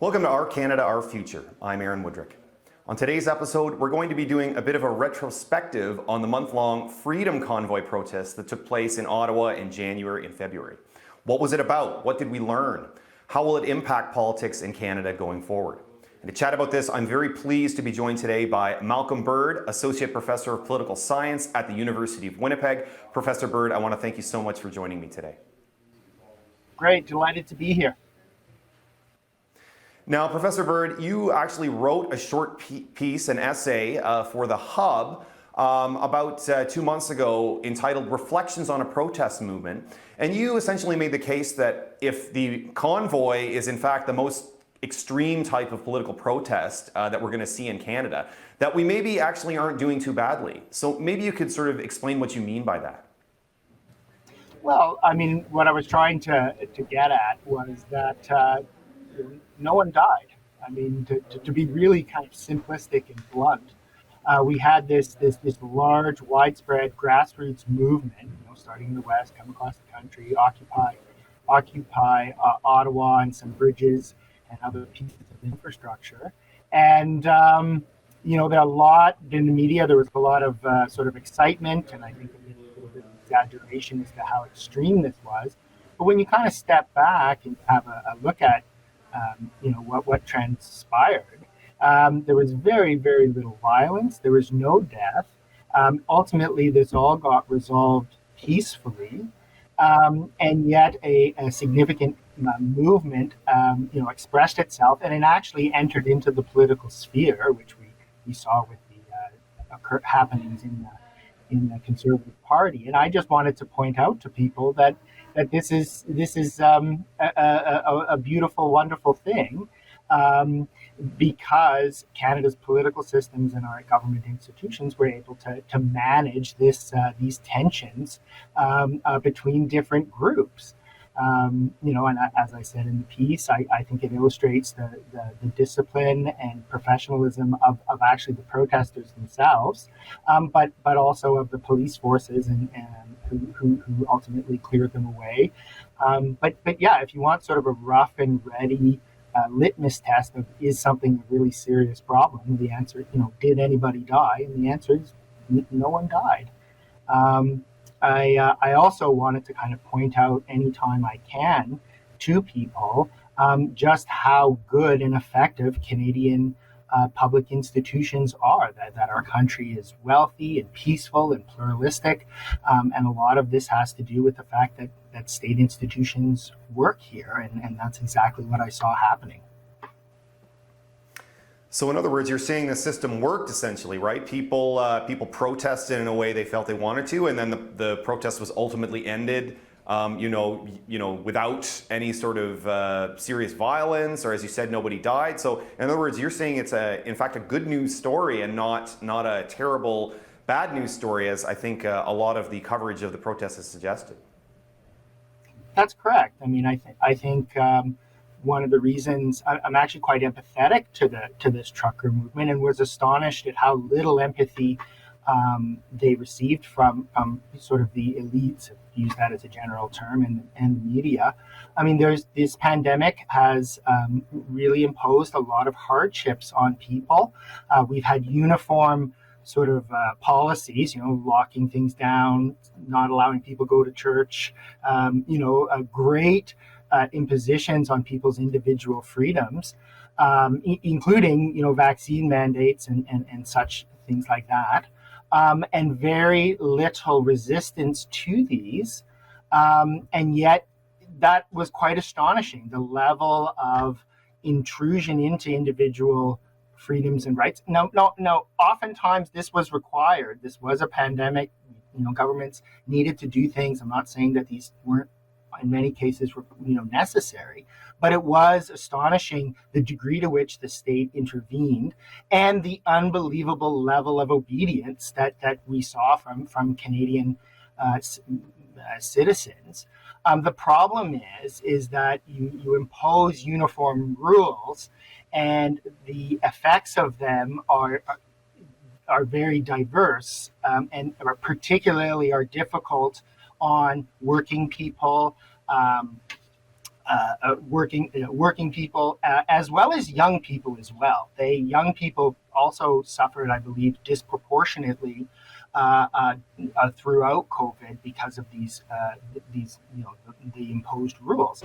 Welcome to Our Canada, Our Future. I'm Aaron Woodrick. On today's episode, we're going to be doing a bit of a retrospective on the month-long Freedom Convoy protests that took place in Ottawa in January and February. What was it about? What did we learn? How will it impact politics in Canada going forward? And to chat about this, I'm very pleased to be joined today by Malcolm Bird, Associate Professor of Political Science at the University of Winnipeg. Professor Bird, I want to thank you so much for joining me today. Great, delighted to be here. Now, Professor Bird, you actually wrote a short piece, an essay for The Hub about 2 months ago entitled Reflections on a Protest Movement. And you essentially made the case that if the convoy is in fact the most extreme type of political protest that we're going to see in Canada, that we maybe actually aren't doing too badly. So maybe you could sort of explain what you mean by that. Well, I mean, what I was trying to get at was that no one died. I mean, to be really kind of simplistic and blunt, we had this large, widespread grassroots movement, starting in the West, come across the country, occupy Ottawa and some bridges and other pieces of infrastructure. And there a lot in the media. There was a lot of sort of excitement, and I think a little bit of exaggeration as to how extreme this was. But when you kind of step back and have a look at what transpired. There was very, very little violence. There was no death. Ultimately, this all got resolved peacefully, and yet a significant movement, expressed itself, and it actually entered into the political sphere, which we saw with the happenings in the Conservative Party. And I just wanted to point out to people that this is a beautiful, wonderful thing, because Canada's political systems and our government institutions were able to manage these tensions between different groups. And as I said in the piece, I think it illustrates the discipline and professionalism of actually the protesters themselves, but also of the police forces and who ultimately cleared them away. But yeah, if you want sort of a rough and ready litmus test of is something a really serious problem, the answer, did anybody die? And the answer is no one died. I also wanted to kind of point out anytime I can to people just how good and effective Canadian public institutions are, that our country is wealthy and peaceful and pluralistic. And a lot of this has to do with the fact that state institutions work here. And that's exactly what I saw happening. So in other words, you're saying the system worked essentially, right? People protested in a way they felt they wanted to, and then the protest was ultimately ended, without any sort of serious violence, or as you said, nobody died. So in other words, you're saying it's in fact a good news story and not a terrible bad news story, as I think a lot of the coverage of the protest has suggested. That's correct. I mean, I think one of the reasons I'm actually quite empathetic to this trucker movement, and was astonished at how little empathy they received from sort of the elites, use that as a general term, and the media. I mean, this pandemic has really imposed a lot of hardships on people. We've had uniform sort of policies, locking things down, not allowing people go to church, a great impositions on people's individual freedoms, including, vaccine mandates and such things like that. And very little resistance to these. And yet that was quite astonishing, the level of intrusion into individual freedoms and rights. No, oftentimes this was required. This was a pandemic. Governments needed to do things. I'm not saying that these weren't in many cases were necessary, but it was astonishing the degree to which the state intervened and the unbelievable level of obedience that we saw from Canadian citizens. The problem is that you impose uniform rules, and the effects of them are very diverse, and particularly are difficult on working people, working people as well as young people as well. Young people also suffered, I believe, disproportionately throughout COVID because of these the imposed rules.